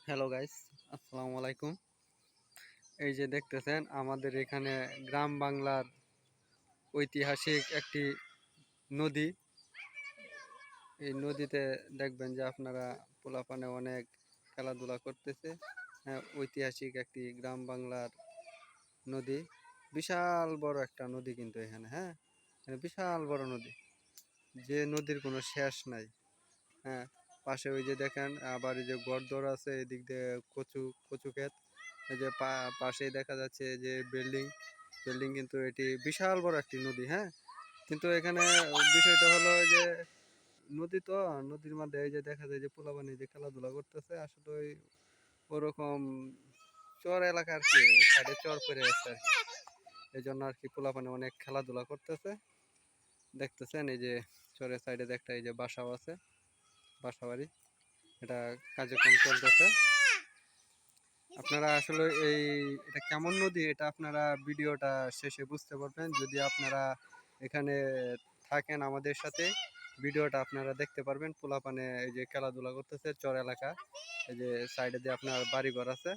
Hello guys, আসসালামু আলাইকুম। এই যে দেখতেছেন আমাদের এখানে গ্রাম বাংলার ঐতিহাসিক একটি নদী। এই নদীতে দেখবেন যে আপনারা পোলাপানে অনেক খেলাধুলা করতেছে। হ্যাঁ, ঐতিহাসিক একটি গ্রাম বাংলার নদী। বিশাল বড় একটা নদী কিন্তু এখানে, হ্যাঁ, বিশাল বড় নদী, যে নদীর কোনো শেষ নাই। হ্যাঁ, পাশে ওই যে দেখেন আবার এই যে গড়দর আছে, এদিক দিয়ে কচু কচু ক্ষেত। এই যে পাশেই দেখা যাচ্ছে যে বিল্ডিং বিল্ডিং, কিন্তু এটি বিশাল বড় একটি নদী। হ্যাঁ, কিন্তু এখানে বিষয়টা হলো যে নদী তো, নদীর মধ্যে এই যে দেখা যায় যে পোলাপানি যে খেলাধুলা করতেছে, আসলে ওই ওরকম চর এলাকা আর কি, ওই সাইডে চর পড়ে আছে আর কি। এই জন্য আর কি পোলাপানি অনেক খেলাধুলা করতেছে। দেখতেছেন এই যে চরের সাইডে একটা এই যে বাসাও আছে, বাসা বাড়ি, এটা কার্যক্রম চলতেছে। আপনারা আসলে এটা কেমন নদী, এটা আপনারা ভিডিওটা শেষে বুঝতে পারবেন যদি আপনারা এখানে থাকেন আমাদের সাথে। ভিডিওটা আপনারা দেখতে পারবেন। পোলাপানে এই যে খেলাধুলা করতেছে চর এলাকা, এই যে সাইডে দিয়ে আপনার বাড়িঘর আছে,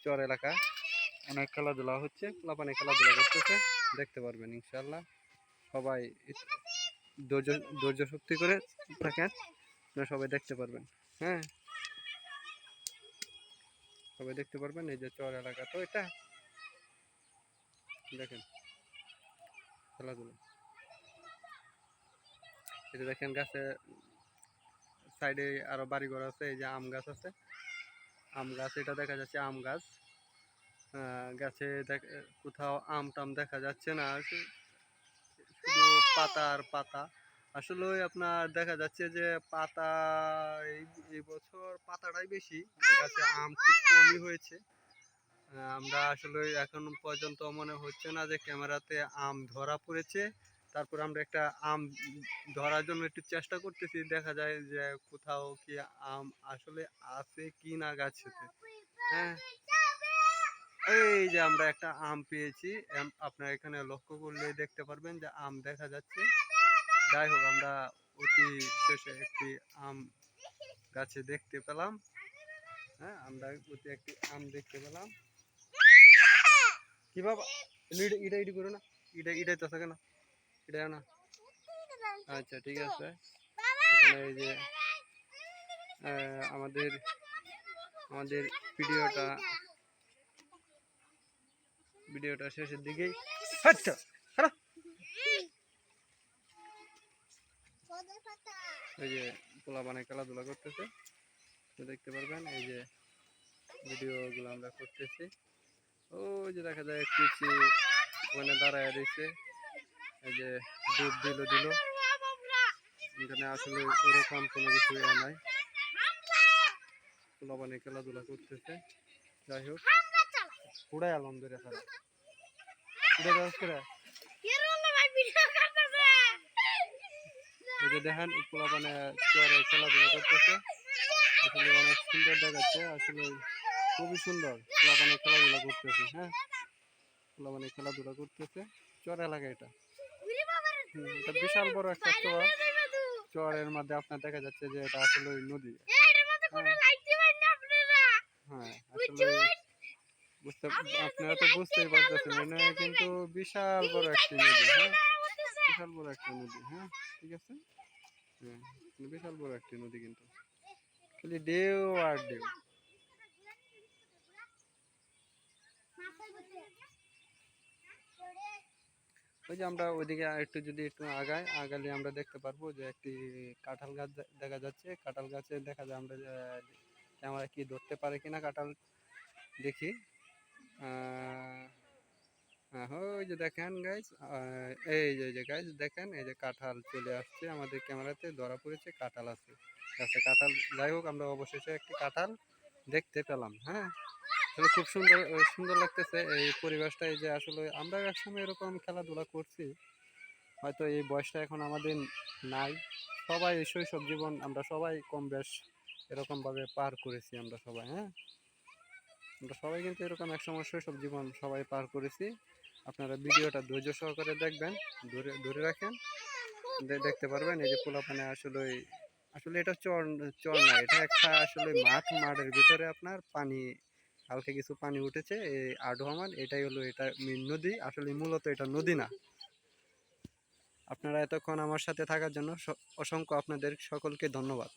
চর এলাকা অনেক খেলাধুলা হচ্ছে, পোলাপানে খেলাধুলা করতেছে, দেখতে পারবেন ইনশাল্লাহ। সবাই ধৈর্য ধৈর্য শক্তি করে থাকেন, আপনারা সবাই দেখতে পারবেন। হ্যাঁ, সবাই দেখতে পারবেন। এই যে চর এলাকা তো, এটা দেখেন খেলাধুলা। এই যে দেখেন গাছে সাইডে আরো বাড়িঘর আছে, এই যে আম গাছ আছে, আম গাছ, এটা দেখা যাচ্ছে আম গাছ। গাছে কোথাও আম টাম দেখা যাচ্ছে না, শুধু পাতা আর পাতা। আসলে আপনার দেখা যাচ্ছে যে পাতা, এই এই বছর পাতাটাই বেশি, গাছে আম খুব কমই হয়েছে। আমরা আসলে এখন পর্যন্ত মনে হচ্ছে না যে ক্যামেরাতে আম ধরা পড়েছে। তারপর আমরা একটা আম ধরার জন্য একটু চেষ্টা করতেছি, দেখা যায় যে কোথাও কি আম আসলে আছে কি না গাছেতে। হ্যাঁ, এই যে আমরা একটা আম পেয়েছি, আপনারা এখানে লক্ষ্য করলে দেখতে পারবেন যে আম দেখা যাচ্ছে। যাই হোক, আমরা অতি শেষে একটি আম গাছে দেখতে পেলাম। হ্যাঁ, আমরা অতি একটি আম দেখতে পেলাম। কি বাবা, ইটা ইটি করো না, ইটাই তো থাকে না, এটা না। আচ্ছা ঠিক আছে। এখানে এই যে আমাদের আমাদের ভিডিওটা ভিডিওটা শেষের দিকেই। আচ্ছা, এই যে পোলাপানে খেলাধুলা করতেছে, দেখতে পারবেন। এই যে ভিডিওগুলো আমরা করতেছি, ওই যে দেখা যায় পিচি ওখানে দাঁড়ায় রয়েছে, এই যে ডুব দিল। এখানে আসলে ওরকম কোনো কিছু নাই, পোলাপানে খেলাধুলা করতেছে। যাই হোক, পুরাই আলহামদুলিল্লাহ তারা এই যে দেখেন পোলাপানে চরে খেলাধুলা করতেছে, আসলে অনেক সুন্দর দেখাচ্ছে, আসলে খুবই সুন্দর পোলাপানে খেলাধুলা করতেছে। হ্যাঁ, পোলাপানে খেলাধুলা করতেছে চর এলাকা, এটা এটা বিশাল বড় একটা চর। চরের মধ্যে আপনার দেখা যাচ্ছে যে এটা আসলে নদী। হ্যাঁ, আসলে আপনারা তো বুঝতেই পারতেছেন, মানে কিন্তু বিশাল বড় একটি নদী। হ্যাঁ, বিশাল বড় একটা নদী। হ্যাঁ, ঠিক আছে। হ্যাঁ, বিশাল বড় একটি নদী, কিন্তু খালি ঢেউ আর ঢেউ। ওই যে আমরা ওইদিকে একটু যদি একটু আগালে আমরা দেখতে পারবো যে একটি কাঁঠাল গাছ দেখা যাচ্ছে। কাঁঠাল গাছে দেখা যায় আমরা ক্যামেরা কি ধরতে পারে কিনা, কাঁঠাল দেখি। হ্যাঁ, ওই যে দেখেন গাইস, এই যে গাইস দেখেন, এই যে কাঁঠাল চলে আসছে আমাদের ক্যামেরাতে, ধরা পড়েছে কাঁঠাল আছে গাছে, কাঁঠাল। যাই হোক, আমরা অবশেষে একটি কাঁঠাল দেখতে পেলাম। হ্যাঁ, আসলে খুব সুন্দর সুন্দর লাগতেছে এই পরিবেশটা। এই যে আসলে আমরা একসময় এরকম খেলাধুলা করছি, হয়তো এই বয়সটা এখন আমাদের নাই। সবাই শৈশব জীবন আমরা সবাই কম বেশ এরকমভাবে পার করেছি আমরা সবাই। হ্যাঁ, আমরা সবাই কিন্তু এরকম একসময় শৈশব জীবন সবাই পার করেছি। আপনারা ভিডিওটা ধৈর্য সহকারে দেখবেন, ধরে ধরে রাখেন, দেখতে পারবেন। এই যে পোলাপানে আসলে আসলে এটা চর চর না, এটা একটা আসলে মাঠের ভিতরে আপনার পানি, হালকা কিছু পানি উঠেছে এই আডোয়ামান, এটাই হলো এটা নদী, আসলে মূলত এটা নদী না। আপনারা এতক্ষণ আমার সাথে থাকার জন্য অসংখ্য আপনাদের সকলকে ধন্যবাদ।